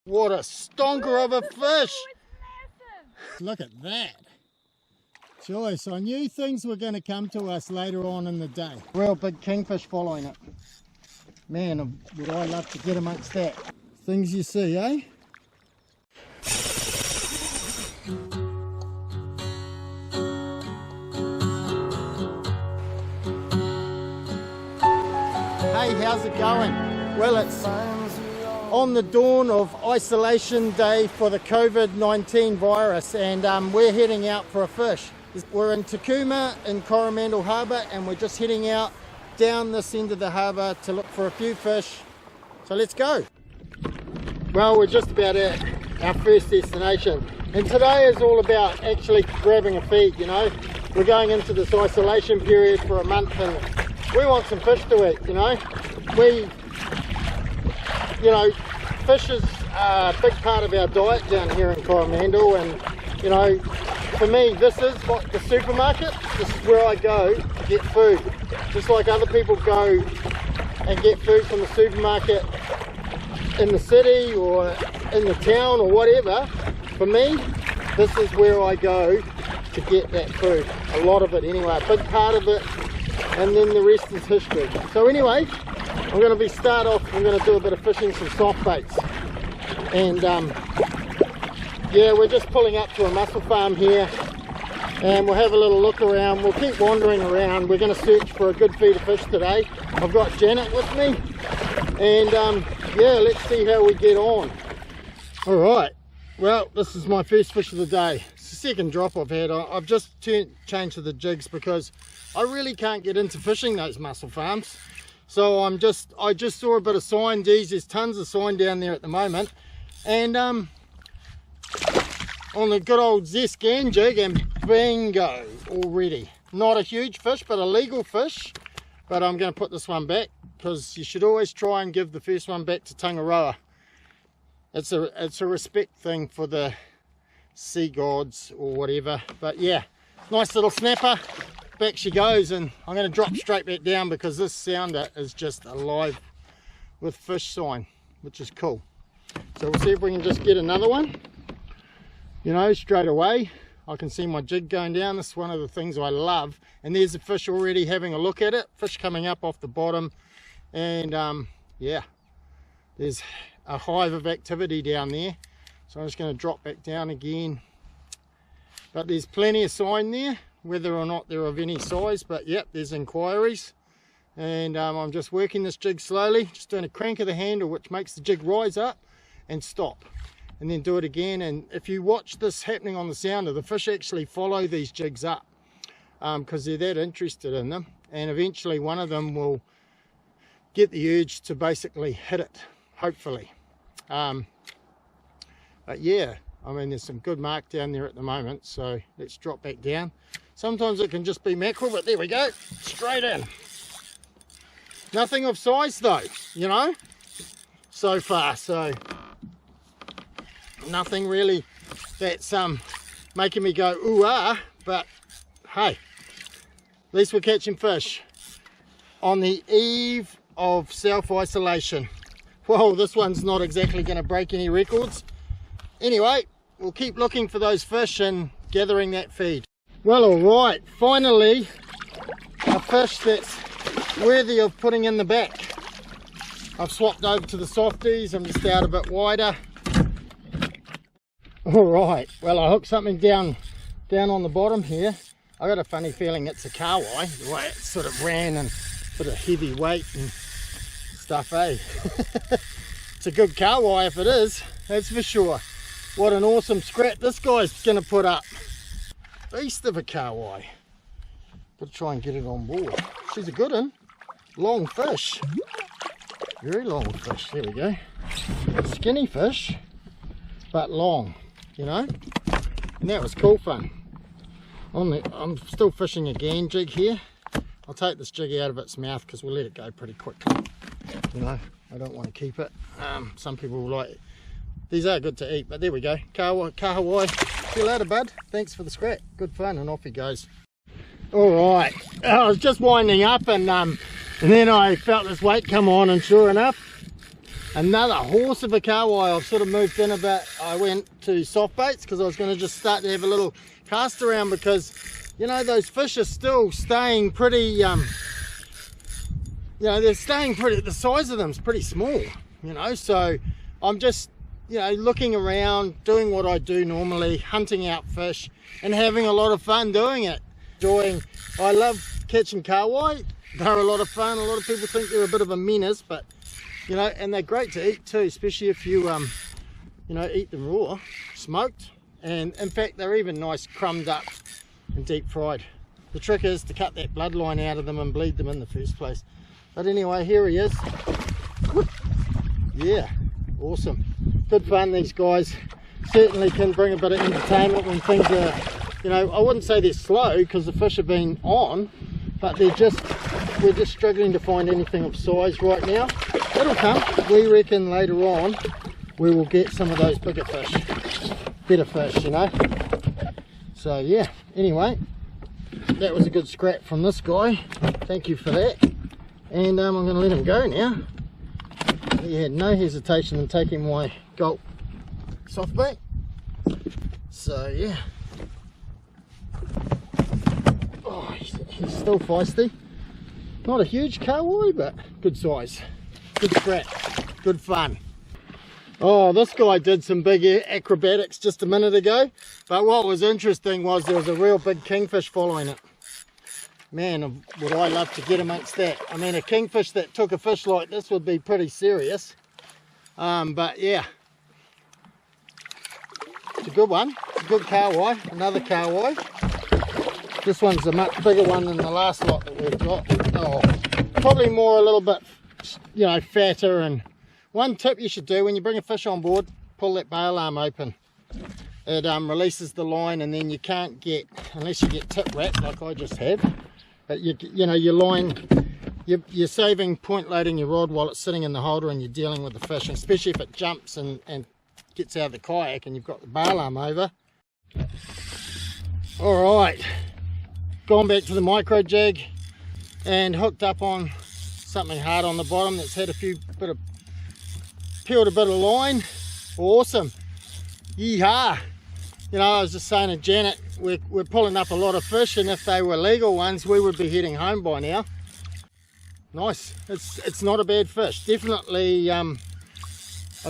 What a stonker of a fish! Oh, it's massive. Look at that. Joyce, I knew things were going to come to us later on in the day. Real big kingfish following it. Man, would I love to get amongst that. Things you see, eh? Hey, how's it going? Well, it's on the dawn of isolation day for the COVID-19 virus, and we're heading out for a fish. We're in Takuma in Coromandel Harbour, and we're just heading out down this end of the harbour to look for a few fish. So let's go. Well, we're just about at our first destination, and today is all about actually grabbing a feed, you know. We're going into this isolation period for a month, and we want some fish to eat, you know. Fish is a big part of our diet down here in Coromandel, and you know, for me, this is like the supermarket. This is where I go to get food. Just like other people go and get food from the supermarket in the city or in the town or whatever, for me, this is where I go to get that food. A lot of it anyway, a big part of it, and then the rest is history. So anyway, I'm going to I'm going to do a bit of fishing, some soft baits. And yeah, we're just pulling up to a mussel farm here, and we'll have a little look around. We'll keep wandering around. We're going to search for a good feed of fish today. I've got Janet with me, and yeah, let's see how we get on. Alright, well, this is my first fish of the day. It's the second drop I've had. I've just changed to the jigs because I really can't get into fishing those mussel farms. So I just saw a bit of sign. Geez, there's tons of sign down there at the moment, and on the good old Zescan jig, and bingo already. Not a huge fish, but a legal fish. But I'm going to put this one back, because you should always try and give the first one back to Tangaroa. It's a respect thing for the sea gods or whatever. But yeah, nice little snapper. Back she goes, and I'm going to drop straight back down because this sounder is just alive with fish sign, which is cool. So we'll see if we can just get another one, you know, straight away. I can see my jig going down. This is one of the things I love, and there's a fish already having a look at it. Fish coming up off the bottom, and yeah, there's a hive of activity down there. So I'm just going to drop back down again, but there's plenty of sign there, whether or not they're of any size. But yep, there's inquiries, and I'm just working this jig slowly, just doing a crank of the handle, which makes the jig rise up and stop, and then do it again. And if you watch this happening on the sounder, the fish actually follow these jigs up because they're that interested in them, and eventually one of them will get the urge to basically hit it, hopefully. But yeah, I mean, there's some good mark down there at the moment, so let's drop back down. Sometimes it can just be mackerel, but there we go, straight in. Nothing of size though, you know, so far. So nothing really that's making me go ooh ah, but hey, at least we're catching fish on the eve of self-isolation. Well, this one's not exactly going to break any records. Anyway, we'll keep looking for those fish and gathering that feed. Well, alright, finally a fish that's worthy of putting in the back. I've swapped over to the softies. I'm just out a bit wider. Alright, well, I hooked something down on the bottom here. I got a funny feeling it's a kahawai, the way it sort of ran, and a bit of heavy weight and stuff, eh? It's a good kahawai if it is, that's for sure. What an awesome scrap this guy's gonna put up. Beast of a kahawai. Gotta try and get it on board. She's a good one. Long fish. Very long fish. There we go. Skinny fish, but long, you know. And that was cool fun. I'm still fishing a gan jig here. I'll take this jig out of its mouth because we'll let it go pretty quickly. You know, I don't want to keep it. Some people will like it. These are good to eat, but there we go. Kahawai. See you later, bud. Thanks for the scrap. Good fun, and off he goes. All right. I was just winding up, and then I felt this weight come on, and sure enough, Another horse of a kahawai. I've sort of moved in a bit. I went to soft baits because I was going to just start to have a little cast around, because you know those fish are still staying pretty you know, they're staying pretty, the size of them is pretty small, you know. So I'm just, you know, looking around, doing what I do normally, hunting out fish and having a lot of fun doing it. I love catching kahawai. They're a lot of fun. A lot of people think they're a bit of a menace, but you know, and they're great to eat too, especially if you you know, eat them raw, smoked. And in fact, they're even nice crumbed up and deep fried. The trick is to cut that bloodline out of them and bleed them in the first place. But anyway, here he is. Yeah, awesome. Good fun, these guys. Certainly can bring a bit of entertainment when things are, you know, I wouldn't say they're slow because the fish have been on, but we're just struggling to find anything of size right now. It'll come. We reckon later on we will get some of those bigger fish, better fish, you know. So yeah, anyway, that was a good scrap from this guy. Thank you for that. And I'm going to let him go now. He had no hesitation in taking my gulp soft bait. So yeah. Oh, he's still feisty. Not a huge kahawai, but good size. Good scrap. Good fun. Oh, this guy did some big acrobatics just a minute ago. But what was interesting was there was a real big kingfish following it. Man, would I love to get amongst that. I mean, a kingfish that took a fish like this would be pretty serious. But yeah, it's a good one. It's a good kahawai, another kahawai. This one's a much bigger one than the last lot that we've got. Oh, probably more a little bit, you know, fatter. And one tip you should do when you bring a fish on board, pull that bail arm open. It releases the line, and then you can't get, unless you get tip wrapped like I just have. But you know, your line, you're saving point loading your rod while it's sitting in the holder and you're dealing with the fish, and especially if it jumps and gets out of the kayak and you've got the bail arm over. All right, gone back to the micro jig and hooked up on something hard on the bottom that's had peeled a bit of line. Awesome. Yeehaw. You know, I was just saying to Janet, we're pulling up a lot of fish, and if they were legal ones, we would be heading home by now. Nice. It's not a bad fish. Definitely, I'd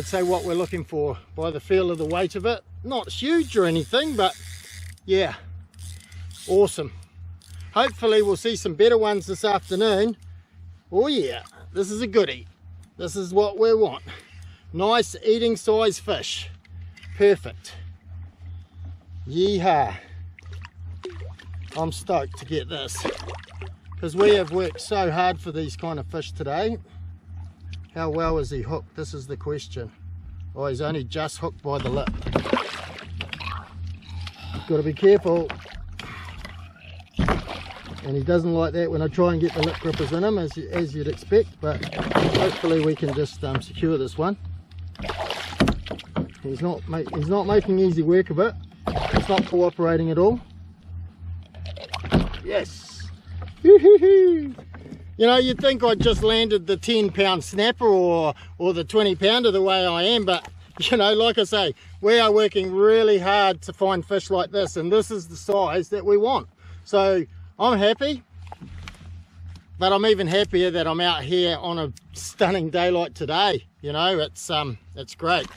say what we're looking for by the feel of the weight of it. Not huge or anything, but yeah, awesome. Hopefully we'll see some better ones this afternoon. Oh yeah, this is a goodie. This is what we want. Nice eating size fish. Perfect. Yeehaw. I'm stoked to get this, because we have worked so hard for these kind of fish today. How well is he hooked? This is the question. Oh, he's only just hooked by the lip. Got to be careful. And he doesn't like that when I try and get the lip grippers in him, as you'd expect, but hopefully we can just secure this one. He's not making easy work of it. It's not cooperating at all. Yes. You know, you'd think I'd just landed the 10-pound snapper or the 20-pounder the way I am, but you know, like I say, we are working really hard to find fish like this, and this is the size that we want. So I'm happy, but I'm even happier that I'm out here on a stunning day like today. You know, it's great.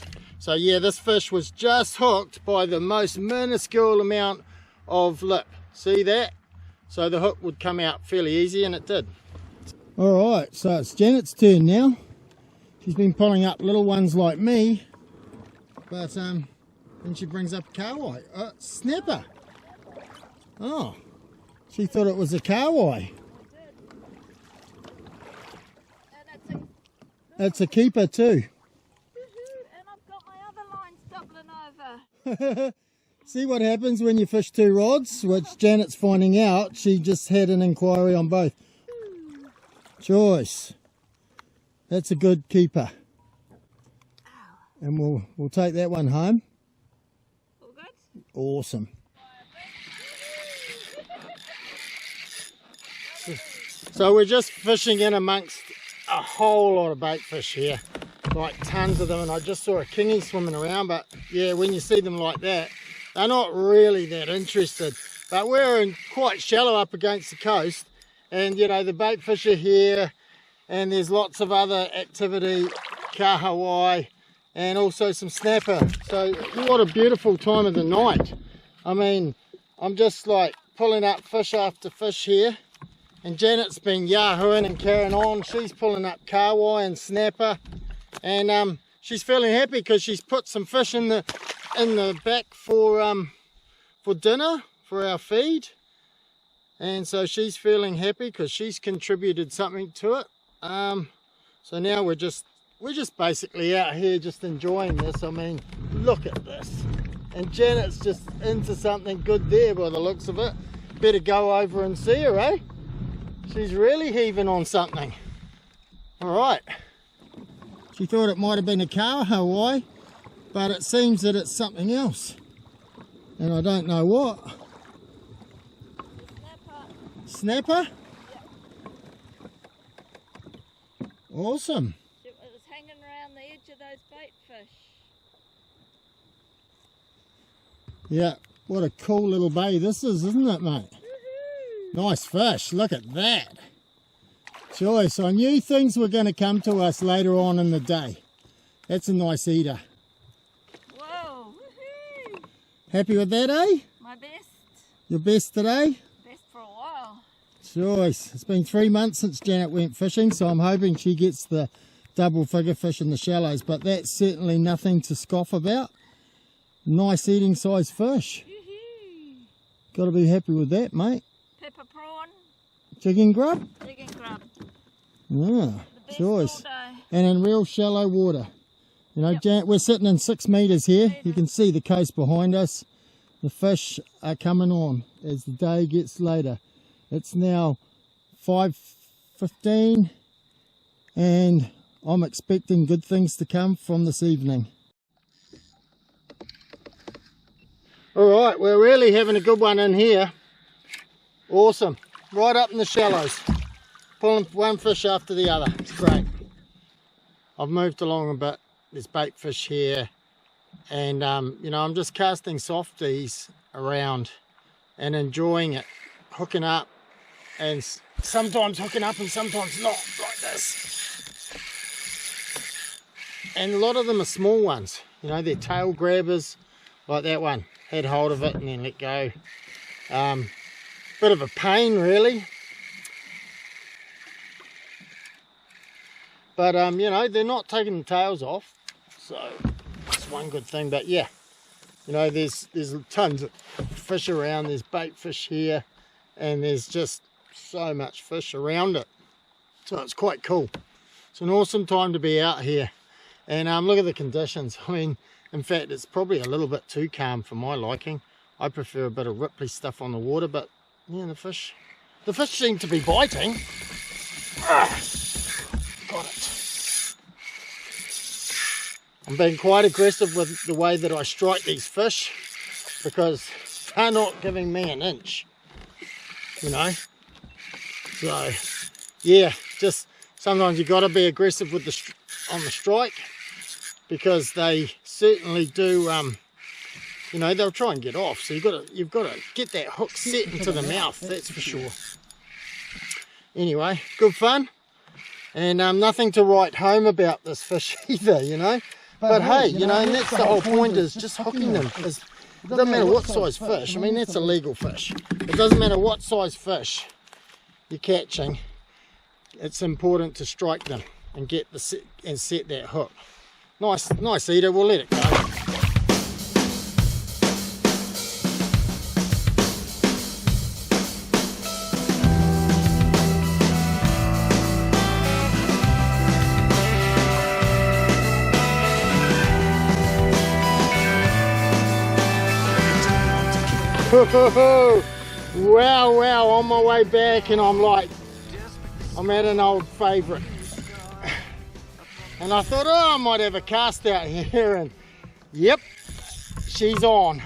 So yeah, this fish was just hooked by the most minuscule amount of lip. See that? So the hook would come out fairly easy, and it did. All right, so it's Janet's turn now. She's been pulling up little ones like me, but then she brings up a kahawai. Snapper. Oh, she thought it was a kahawai. It's a keeper too. And I've got my other lines doubling over. See what happens when you fish two rods, which Janet's finding out. She just had an inquiry on both. Choice. That's a good keeper. And we'll take that one home. All good? Awesome. So we're just fishing in amongst a whole lot of bait fish here. like tons of them, and I just saw a kingy swimming around. But yeah, when you see them like that, they're not really that interested. But we're in quite shallow up against the coast, and you know, the bait fish are here, and there's lots of other activity, kahawai, and also some snapper. So what a beautiful time of the night. I mean, I'm just like pulling up fish after fish here, and Janet's been yahooing and carrying on. She's pulling up kahawai and snapper, and she's feeling happy because she's put some fish in the back for dinner, for our feed, and so she's feeling happy because she's contributed something to it. So now we're just basically out here just enjoying this. I mean, look at this. And Janet's just into something good there by the looks of it. Better go over and see her, eh? She's really heaving on something. All right. She thought it might have been a kahawai, but it seems that it's something else. And I don't know what. Snapper? Yeah. Awesome. It was hanging around the edge of those bait fish. Yeah, what a cool little bay this is, isn't it, mate? Nice fish, look at that. Choice, I knew things were going to come to us later on in the day. That's a nice eater. Whoa! Happy with that, eh? My best. Your best today? Best for a while. Choice. It's been 3 months since Janet went fishing, so I'm hoping she gets the double figure fish in the shallows, but that's certainly nothing to scoff about. Nice eating size fish. Got to be happy with that, mate. Pepper prawn. Jigging grub? Jigging grub. Yeah, choice. All day. And in real shallow water. You know, Yep. Janet, we're sitting in 6 metres here. You can see the coast behind us. The fish are coming on as the day gets later. It's now 5:15 and I'm expecting good things to come from this evening. Alright, we're really having a good one in here. Awesome. Right up in the shallows. Pulling one fish after the other. It's great. I've moved along a bit. There's bait fish here. And, you know, I'm just casting softies around and enjoying it. Hooking up. And sometimes hooking up and sometimes not, like this. And a lot of them are small ones. You know, they're tail grabbers, like that one. Had hold of it and then let go. Bit of a pain, really. But, you know, they're not taking the tails off. So, that's one good thing. But, yeah, you know, there's tons of fish around. There's bait fish here. And there's just so much fish around it. So, it's quite cool. It's an awesome time to be out here. And look at the conditions. I mean, in fact, it's probably a little bit too calm for my liking. I prefer a bit of ripply stuff on the water, but yeah, the fish seem to be biting. Got it. I'm being quite aggressive with the way that I strike these fish because they're not giving me an inch, you know. So yeah, just sometimes you got to be aggressive with on the strike, because they certainly do, you know, they'll try and get off. So you've got to get that hook set into the mouth, that's for sure. Anyway, good fun, and nothing to write home about this fish either, you know. But hey, you know, and that's the whole point, is just hooking them. It doesn't matter what size fish. I mean, that's a legal fish. It doesn't matter what size fish you're catching. It's important to strike them and get and set that hook. Nice eater, we'll let it go. Wow, on my way back, and I'm at an old favourite. And I thought, oh, I might have a cast out here, and yep, she's on.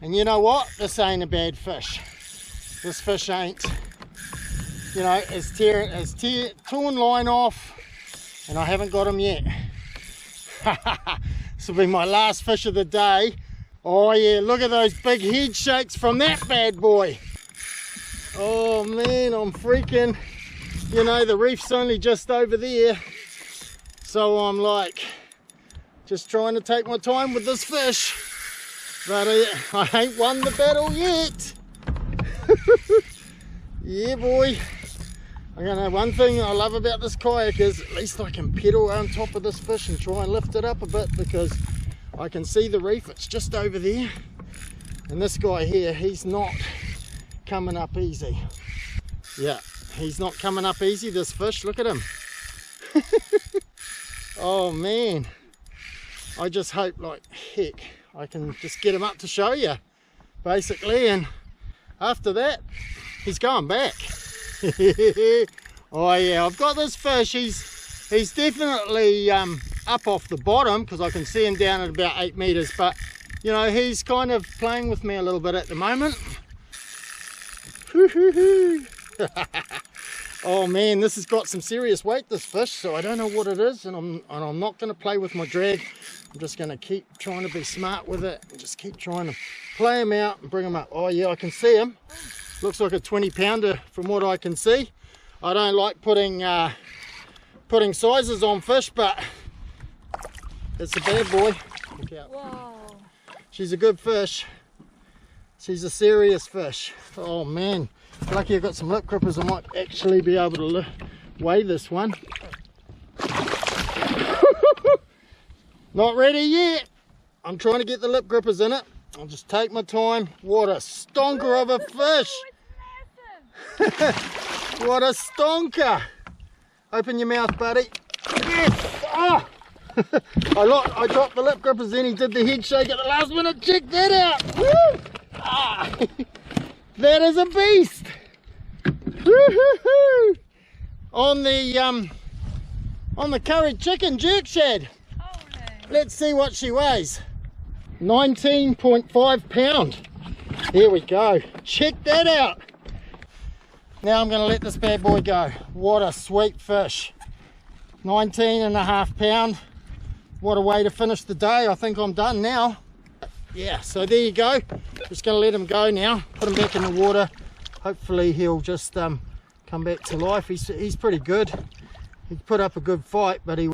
And you know what? This ain't a bad fish. This fish ain't. You know, it's torn line off, and I haven't got him yet. This will be my last fish of the day. Oh yeah, look at those big head shakes from that bad boy. Oh man, I'm freaking, you know, the reef's only just over there. So I'm like, just trying to take my time with this fish. But I ain't won the battle yet. Yeah boy. One thing I love about this kayak is at least I can pedal on top of this fish and try and lift it up a bit, because I can see the reef, it's just over there. And this guy here, he's not coming up easy. Yeah, he's not coming up easy, this fish, look at him. Oh man, I just hope like heck I can just get him up to show you basically, and after that he's going back. Oh yeah, I've got this fish, he's definitely up off the bottom, because I can see him down at about 8 meters, but you know, he's kind of playing with me a little bit at the moment. Oh man, this has got some serious weight, this fish, so I don't know what it is, and I'm not going to play with my drag. I'm just going to keep trying to be smart with it and just keep trying to play him out and bring him up. Oh yeah, I can see him. Looks like a 20 pounder from what I can see. I don't like putting sizes on fish, but it's a bad boy. Look out. Whoa. She's a good fish. She's a serious fish. Oh man, lucky I've got some lip grippers. I might actually be able to weigh this one. Not ready yet. I'm trying to get the lip grippers in it. I'll just take my time. What a stonker of a fish. What a stonker. Open your mouth, buddy. Yes. Oh. I dropped the lip grippers in. He did the head shake at the last minute. Check that out. Woo. Ah. That is a beast. Woo-hoo-hoo. On the curry chicken jerk shad. Let's see what she weighs. 19.5 pound. Here we go. Check that out. Now I'm going to let this bad boy go. What a sweet fish. 19.5 pound. What a way to finish the day. I think I'm done now. Yeah, so there you go. Just going to let him go now. Put him back in the water. Hopefully he'll just come back to life. He's pretty good. He put up a good fight, but he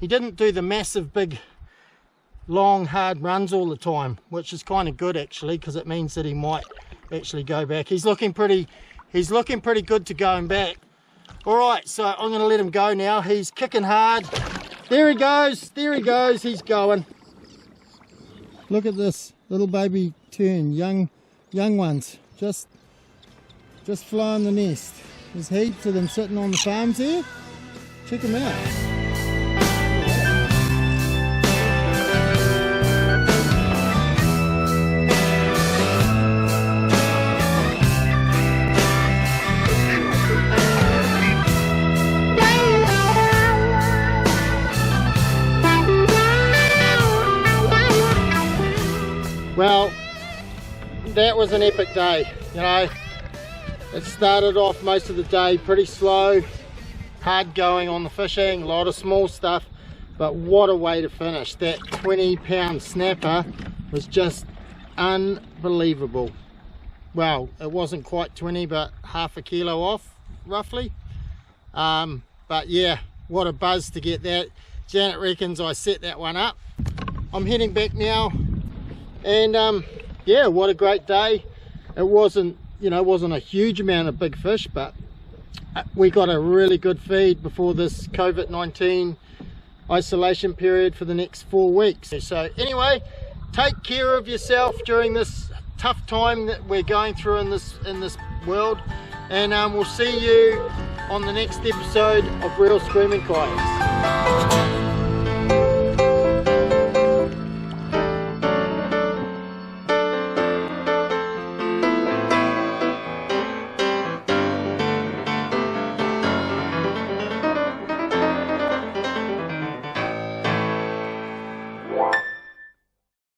didn't do the massive big long hard runs all the time, which is kind of good actually, because it means that he might actually go back. He's looking pretty good to going back. All right, so I'm going to let him go now. He's kicking hard. There he goes, he's going. Look at this little baby tern, young ones, just flying the nest. There's heaps of them sitting on the farms here. Check them out. Well, that was an epic day, you know. It started off most of the day pretty slow, hard going on the fishing, a lot of small stuff, but what a way to finish. That 20-pound snapper was just unbelievable. Well, it wasn't quite 20, but half a kilo off, roughly. But yeah, what a buzz to get that. Janet reckons I set that one up. I'm heading back now. And yeah, what a great day. It wasn't a huge amount of big fish, but we got a really good feed before this COVID-19 isolation period for the next 4 weeks. So anyway, take care of yourself during this tough time that we're going through in this world, and we'll see you on the next episode of Real Screaming Kayaks.